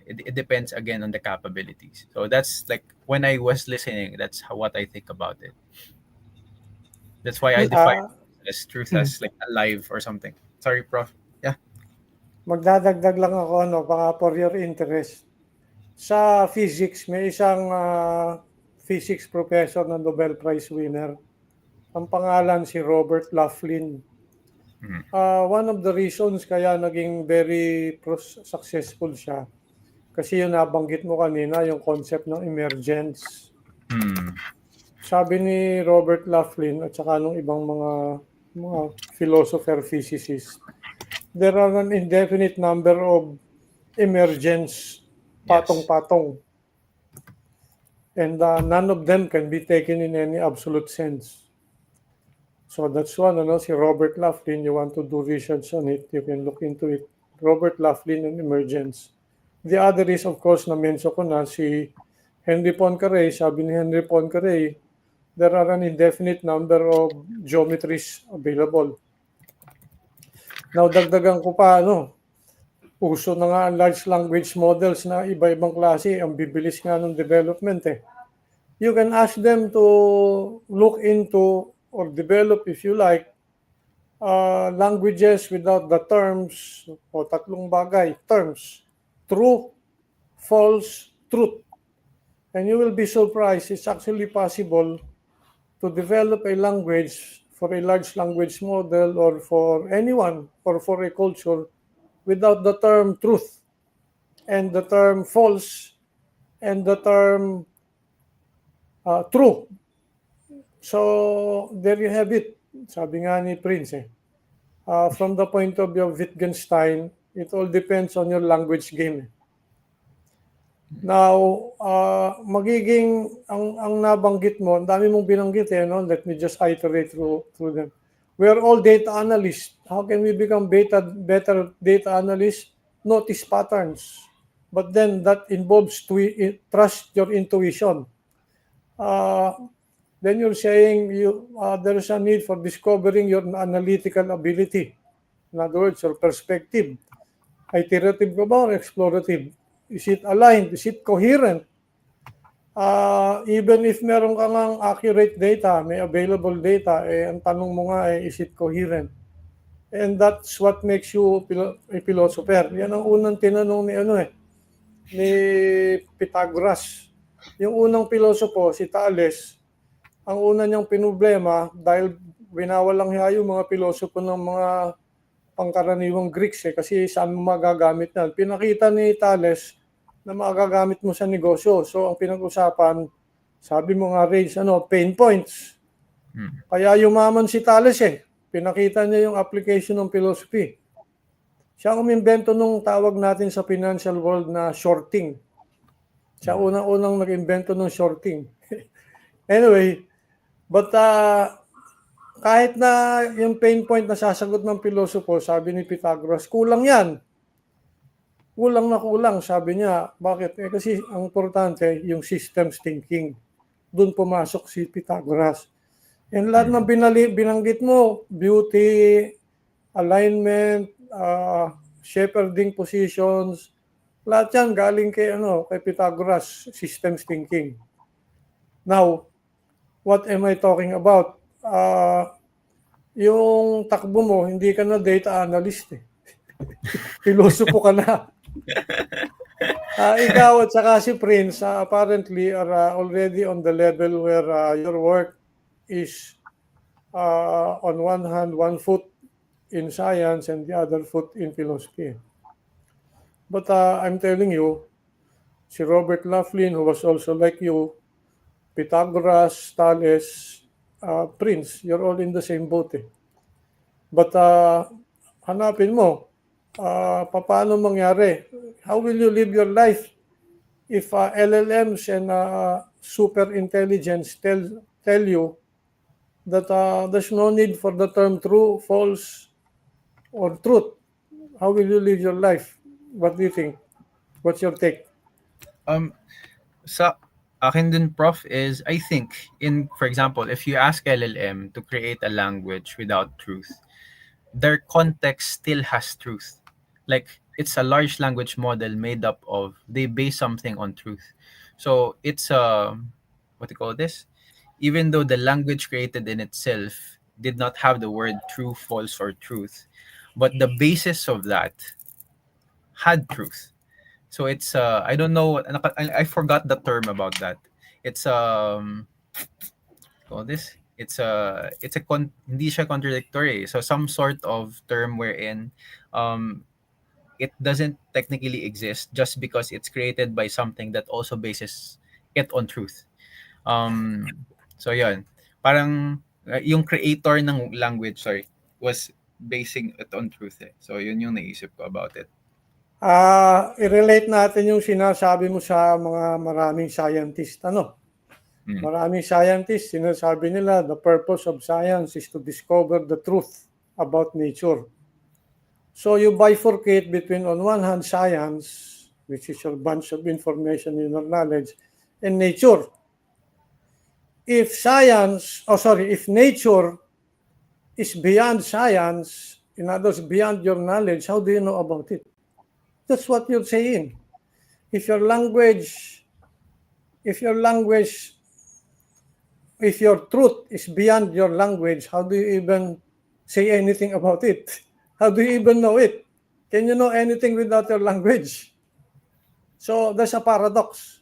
It depends again on the capabilities. So that's like when I was listening, that's what I think about it. That's why I define as truth as like alive or something. Sorry, Prof. Yeah. Magdadagdag lang ako, baka for your interest. Sa physics, may isang physics professor na Nobel Prize winner. Ang pangalan si Robert Laughlin. One of the reasons kaya naging very successful siya, kasi yung nabanggit mo kanina, yung concept ng emergence. Sabi ni Robert Laughlin at saka nung ibang mga philosopher, physicist, there are an indefinite number of emergence, patong-patong. And none of them can be taken in any absolute sense. So that's one, si Robert Laughlin. You want to do research on it, you can look into it. Robert Laughlin and emergence. The other is, of course, na-mention ko na, si Henry Poincaré. Sabi ni Henry Poincaré, there are an indefinite number of geometries available. Now, dagdagan ko pa, uso na nga ang large language models na iba-ibang klase. Ang bibilis nga ng development eh. You can ask them to look into or develop, if you like, languages without the terms, o tatlong bagay, terms, true, false, truth. And you will be surprised, it's actually possible to develop a language for a large language model or for anyone or for a culture without the term truth and the term false and the term true. So there you have it. Sabi nga ni Prince from the point of view of Wittgenstein, it all depends on your language game. Now, magiging ang nabanggit mo, ang dami mong binanggit let me just iterate through them. We are all data analysts. How can we become better data analysts? Notice patterns. But then that involves trust your intuition. Then you're saying there's a need for discovering your analytical ability. In other words, your perspective. Iterative ka ba or explorative? Is it aligned? Is it coherent? Even if meron ka ngang accurate data, may available data, ang tanong mo nga is it coherent? And that's what makes you a philosopher. Yan ang unang tinanong ni Pythagoras. Yung unang pilosopo, si Thales, ang una niyang pinoblema, dahil winawalang hiya yung mga pilosopo ng mga pangkaraniwang Greeks kasi saan mo magagamit yan. Pinakita ni Thales na magagamit mo sa negosyo. So ang pinag-usapan, sabi mo nga Rage, pain points. Kaya yumaman si Thales Pinakita niya yung application ng philosophy. Siya ang umimbento nung tawag natin sa financial world na shorting. Siya unang-unang nag-imbento ng shorting. Anyway, but kahit na yung pain point na sasagot ng pilosopo, sabi ni Pythagoras, kulang yan. Kulang na kulang, sabi niya. Bakit? Kasi ang importante, yung systems thinking. Doon pumasok si Pythagoras. And lahat ng binanggit mo, beauty, alignment, shepherding positions, lahat yan galing kay Pythagoras, systems thinking. Now, what am I talking about? Yung takbo mo, hindi ka na data analyst Pilosopo ka na. Ikaw at saka si Prince apparently are already on the level where your work is on one hand, one foot in science and the other foot in philosophy. But I'm telling you, si Robert Laughlin, who was also like you, Pythagoras, Thales, Prince, you're all in the same boat But hanapin mo, paano mangyari? How will you live your life if LLMs and super intelligence tell you that there's no need for the term true, false, or truth? How will you live your life? What do you think? What's your take? Sa akin din, Prof, is I think for example, if you ask LLM to create a language without truth, their context still has truth. Like, it's a large language model made up of, they base something on truth. So it's what do you call this? Even though the language created in itself did not have the word true, false, or truth, but the basis of that had truth. So it's I don't know, I forgot the term about that. It's call this. Hindi siya contradictory. So some sort of term wherein it doesn't technically exist just because it's created by something that also bases it on truth. So yun. Parang yung creator ng language, was basing it on truth So yun yung naisip ko about it. I-relate natin yung sinasabi mo sa mga maraming scientist. Maraming scientists, sinasabi nila, the purpose of science is to discover the truth about nature. So you bifurcate between, on one hand, science, which is a bunch of information in your knowledge, and nature. If nature is beyond science, in other words, beyond your knowledge, how do you know about it? That's what you're saying. If your truth is beyond your language, how do you even say anything about it? How do you even know it? Can you know anything without your language? So there's a paradox.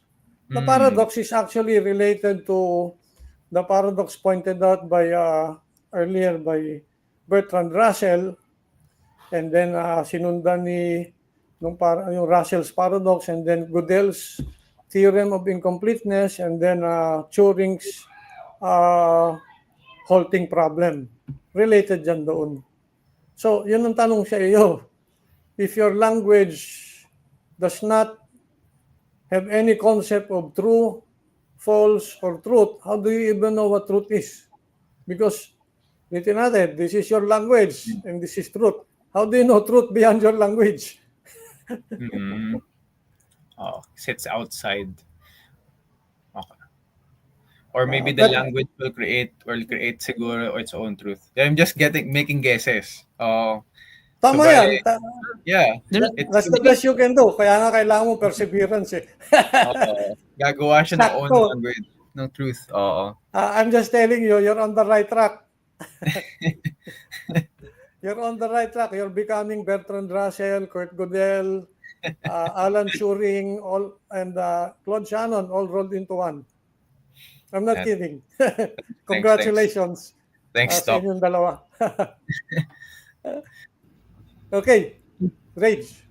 The paradox is actually related to the paradox pointed out by earlier by Bertrand Russell, and then sinundan ni yung Russell's paradox, and then Gödel's theorem of incompleteness, and then Turing's halting problem. Related dyan doon. So, yun ang tanong sa iyo. If your language does not have any concept of true, false, or truth, how do you even know what truth is? Because, natin, this is your language, and this is truth. How do you know truth beyond your language? Sits outside. Okay. Or maybe the language will create siguro its own truth. I'm just making guesses. Tama so yan. Yeah. That's the best you can do. Kaya nga kailangan mo perseverance Gagawa siya ng own language, ng truth. I'm just telling you, you're on the right track. You're on the right track. You're becoming Bertrand Russell, Kurt Gödel, Alan Turing, and Claude Shannon, all rolled into one. I'm not That- kidding. Thanks, thanks. Congratulations Thanks, sa Doc. inyong dalawa. Okay, Rage.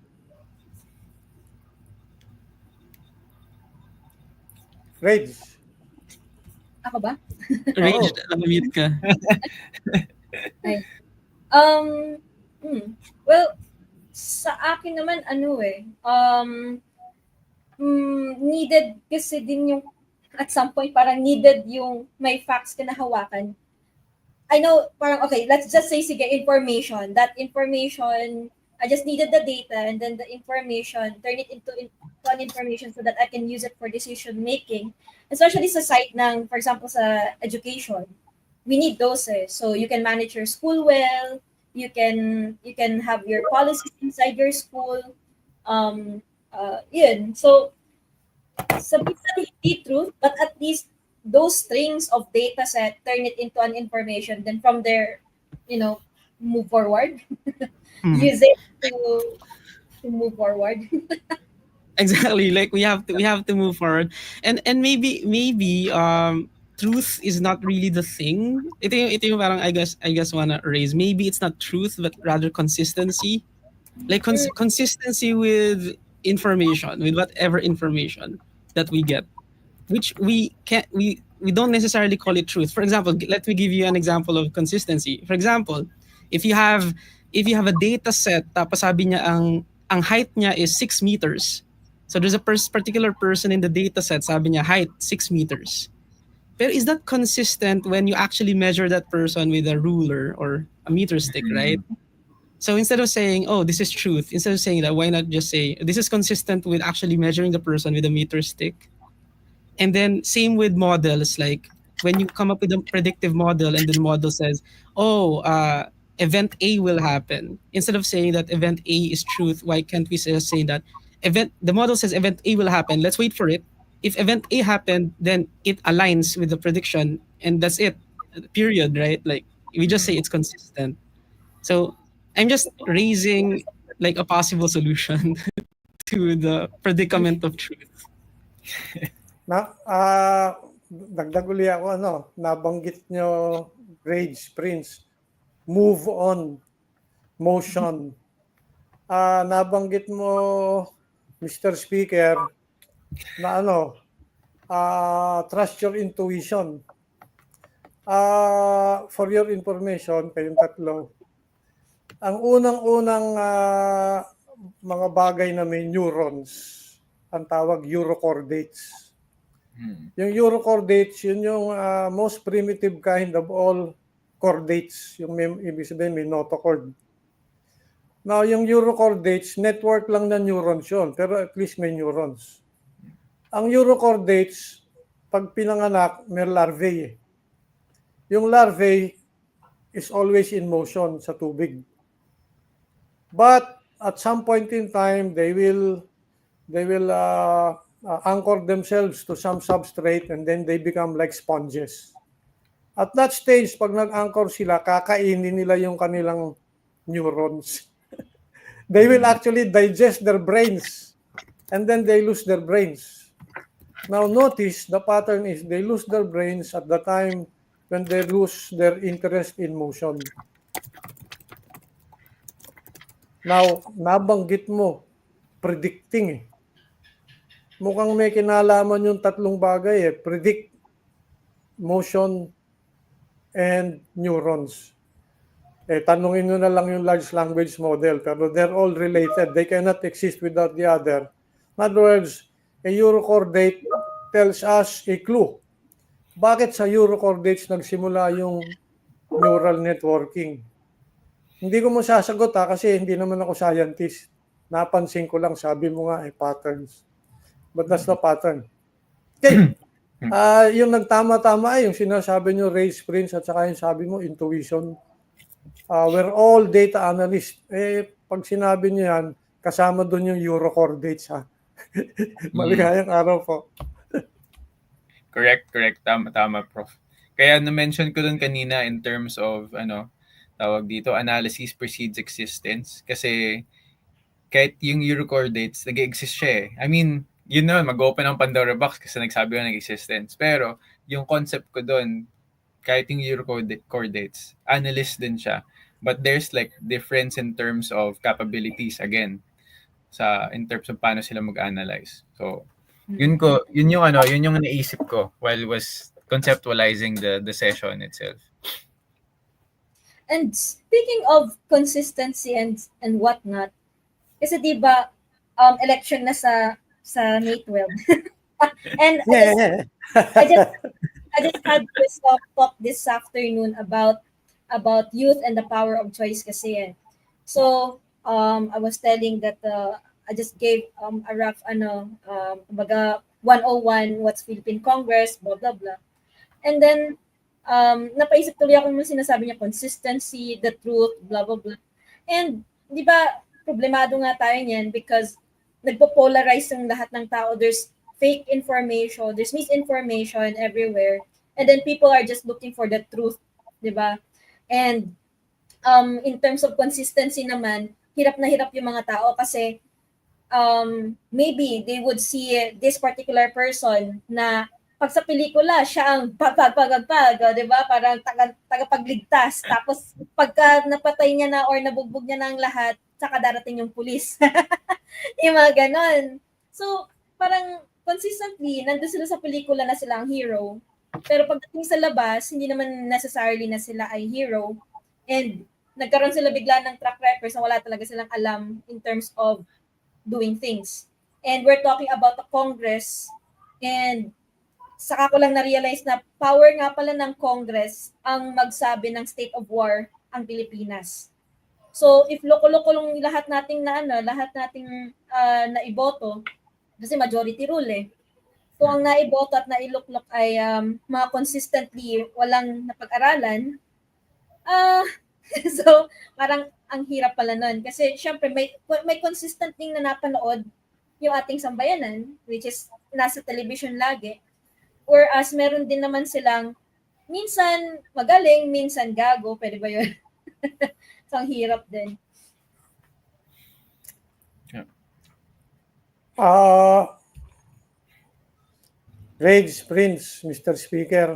Rage. Ako ba? Rage, Oo. na-mute ka. Ay. Um, well, sa akin naman, needed kasi din yung, at some point, parang needed yung may facts ka na hawakan. I know, parang, okay, let's just say, sige, information. That information, I just needed the data and then the information, turn it into an information so that I can use it for decision making. Especially sa side ng, for example, sa education. We need those so you can manage your school well, you can have your policies inside your school. Yun. So, sabihin natin hindi truth, but at least those strings of data set, turn it into an information. Then from there, move forward. Mhm. Use it to move forward. Exactly, like we have to move forward, and maybe truth is not really the thing. Ito yung parang I guess wanna raise, maybe it's not truth but rather consistency, like consistency with information, with whatever information that we get, which we don't necessarily call it truth. For example, let me give you an example of consistency. For example, if you have a data set tapos sabi niya ang height niya is 6 meters. So there's a particular person in the data set, sabi niya height 6 meters. Pero is that consistent when you actually measure that person with a ruler or a meter stick, right? So instead of saying, oh, this is truth, instead of saying that, why not just say, this is consistent with actually measuring the person with a meter stick? And then same with models, like when you come up with a predictive model and the model says, oh, event A will happen. Instead of saying that event A is truth, why can't we just say that the model says event A will happen, let's wait for it. If event A happened, then it aligns with the prediction and that's it. Period, right? Like we just say it's consistent. So I'm just raising like a possible solution to the predicament of truth. Dagdag uli ako, nabanggit nyo, Rage, Prince, move on, motion. Nabanggit mo, Mr. Speaker, na trust your intuition. For your information, kayong tatlo, ang unang-unang mga bagay na may neurons, ang tawag urochordates. Yung urochordates, yun yung most primitive kind of all chordates. Yung ibig sabihin may notochord. Now, yung urochordates, network lang na neurons yun, pero at least may neurons. Ang urochordates, pag pinanganak, may larvae. Yung larvae is always in motion sa tubig. But at some point in time, they will anchor themselves to some substrate and then they become like sponges. At that stage, pag nag-anchor sila, kakainin nila yung kanilang neurons. They will actually digest their brains and then they lose their brains. Now notice the pattern is they lose their brains at the time when they lose their interest in motion. Now, nabanggit mo, predicting Mukhang may kinalaman yung tatlong bagay predict, motion, and neurons. Tanungin nyo na lang yung large language model, pero they're all related. They cannot exist without the other. In other words, a urochordate tells us a clue. Bakit sa urochordates nagsimula yung neural networking? Hindi ko mo sasagot kasi hindi naman ako scientist. Napansin ko lang, sabi mo nga patterns. But that's the pattern. Okay. Yung nagtama-tama yung sinasabi nyo, race, Prince, at saka yung sabi mo, intuition. We're all data analysts. Pag sinabi nyo yan, kasama doon yung urochordates, ha? Maligayang araw po. Correct. Tama, Prof. Kaya na-mention ko dun kanina in terms of, tawag dito, analysis precedes existence. Kasi kahit yung urochordates, nag-exist siya I mean, yun naman, mag-open ang Pandora box kasi nagsabi ko ng existence. Pero yung concept ko doon, kahit yung year coordinates, analyst din siya. But there's like difference in terms of capabilities again in terms of paano sila mag-analyze. So, yun yung naisip ko while was conceptualizing the session itself. And speaking of consistency and whatnot, kasi di ba election na sa May 12. And I just I just had this talk this afternoon about youth and the power of choice kasi eh. So I was telling that I just gave a rough kumbaga 101 what's Philippine Congress, blah blah blah. And then napaisip tuloy ako nung sinasabi niya consistency, the truth, blah blah blah. And di ba problemado nga tayo niyan because nagpo-polarize yung lahat ng tao. There's fake information, there's misinformation everywhere. And then people are just looking for the truth, di ba? And in terms of consistency naman, hirap na hirap yung mga tao kasi maybe they would see this particular person na pag sa pelikula, siya ang di ba? Parang tagapagligtas. Tapos pagka napatay niya na or nabugbog niya na ang lahat, saka darating yung pulis. Yung mga ganon. So, parang consistently, nandun sila sa pelikula na sila ang hero. Pero pagdating sa labas, hindi naman necessarily na sila ay hero. And nagkaroon sila bigla ng track record na wala talaga silang alam in terms of doing things. And we're talking about the Congress. And saka ko lang na-realize na power nga pala ng Congress ang magsabi ng state of war ang Pilipinas. So if loko-loko lang lahat nating naiboto, kasi majority rule eh. So ang naiboto at nailuklok ay mga consistently walang napag-aralan, so parang ang hirap pala nun. Kasi syempre may consistent thing na napanood yung ating sambayanan, which is nasa television lagi. Whereas meron din naman silang minsan magaling, minsan gago. Pwede ba yun? So, ang hirap din. Rage Prince, Mr. Speaker.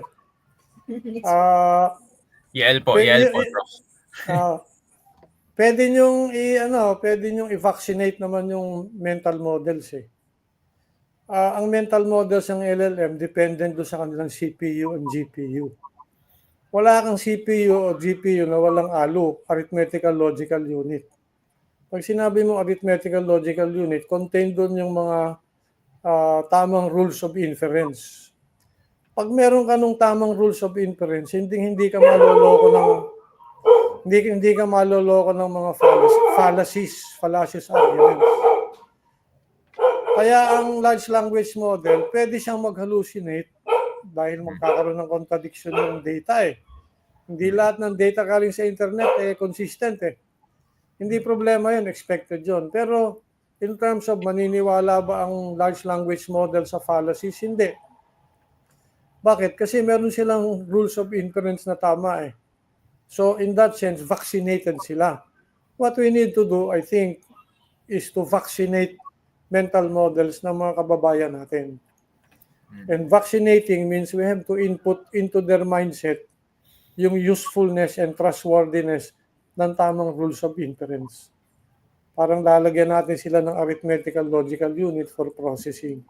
Yael po, Prof. Pwede niyong i-vaccinate naman yung mental models eh. Ang mental models ng LLM dependent do sa kanilang CPU and GPU. Wala kang CPU o GPU na walang ALU, Arithmetical Logical Unit. Pag sinabi mo Arithmetical Logical Unit, contained doon yung mga tamang rules of inference. Pag meron ka nung tamang rules of inference, hindi ka maloloko ng mga fallacious arguments. Kaya ang large language model, pwede siyang mag-hallucinate dahil magkakaroon ng contradiction ng data eh. Hindi lahat ng data galing sa internet consistent eh. Hindi problema yun, expected yun. Pero in terms of maniniwala ba ang large language model sa fallacies? Hindi. Bakit? Kasi meron silang rules of inference na tama eh. So in that sense, vaccinated sila. What we need to do, I think, is to vaccinate mental models ng mga kababayan natin. And vaccinating means we have to input into their mindset yung usefulness and trustworthiness ng tamang rules of inference. Parang lalagyan natin sila ng arithmetical logical unit for processing.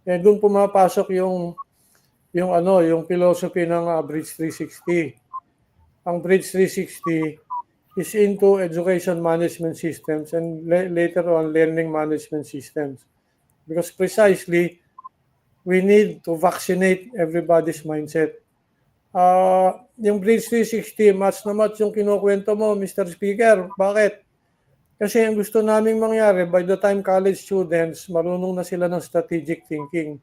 And doon pumapasok yung philosophy ng Bridge 360. Ang Bridge 360 is into education management systems and later on learning management systems. Because precisely, we need to vaccinate everybody's mindset. Yung Bridge 360, match na match yung kinukwento mo, Mr. Speaker. Bakit? Kasi ang gusto naming mangyari, by the time college students, marunong na sila ng strategic thinking.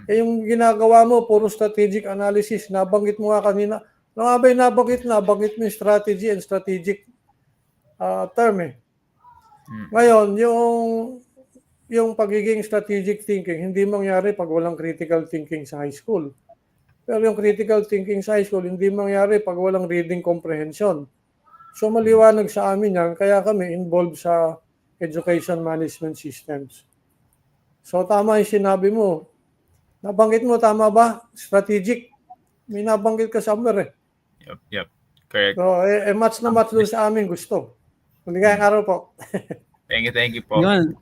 Yung ginagawa mo, puro strategic analysis, nabanggit mo nga kanina, nabanggit mo yung strategy and strategic term eh. Ngayon, yung pagiging strategic thinking, hindi mangyari pag walang critical thinking sa high school. Pero yung critical thinking sa high school, hindi mangyari pag walang reading comprehension. So maliwanag sa amin yan, kaya kami involved sa education management systems. So tama yung sinabi mo, Nabanggit mo, tama ba? Strategic. May nabanggit ka somewhere eh. Yep. Correct. So, match na match doon sa amin gusto. Maligayang araw po. Thank you po. Yun.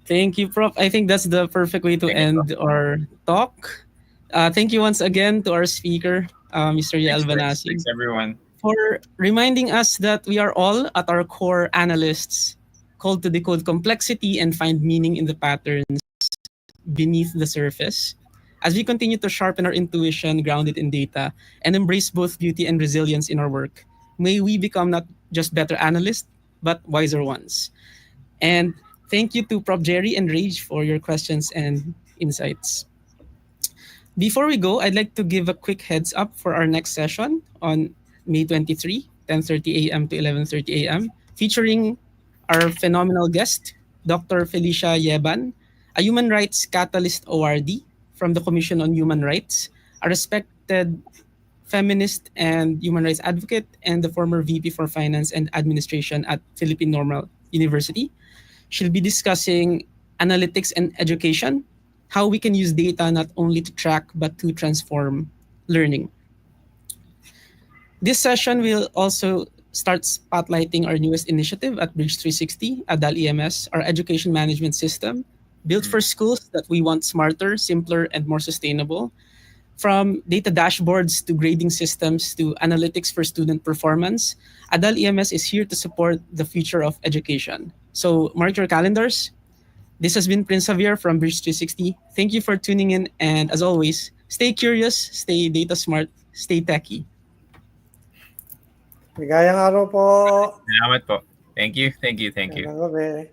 Thank you, Prof. I think that's the perfect way to Thank you, end our talk. Thank you once again to our speaker, Mr. Yael Banasig, Thanks, everyone. for reminding us that we are all, at our core, analysts called to decode complexity and find meaning in the patterns beneath the surface. As we continue to sharpen our intuition grounded in data and embrace both beauty and resilience in our work, may we become not just better analysts, but wiser ones. And thank you to Prof. Jerry and Rage for your questions and insights. Before we go, I'd like to give a quick heads up for our next session on May 23, 10:30 a.m. to 11:30 a.m., featuring our phenomenal guest, Dr. Felicia Yeban, a Human Rights Catalyst awardee from the Commission on Human Rights, a respected feminist and human rights advocate, and the former VP for Finance and Administration at Philippine Normal University. She'll be discussing analytics and education, how we can use data not only to track but to transform learning. This session will also start spotlighting our newest initiative at Bridge 360, ADAL EMS, our education management system, built for schools that we want smarter, simpler, and more sustainable. From data dashboards to grading systems to analytics for student performance, ADAL EMS is here to support the future of education. So mark your calendars. This has been Prince Javier from Bridge 360. Thank you for tuning in, and as always, stay curious, stay data smart, stay techy. Maligayang araw po. Salamat po. Thank you. Magandang gabi.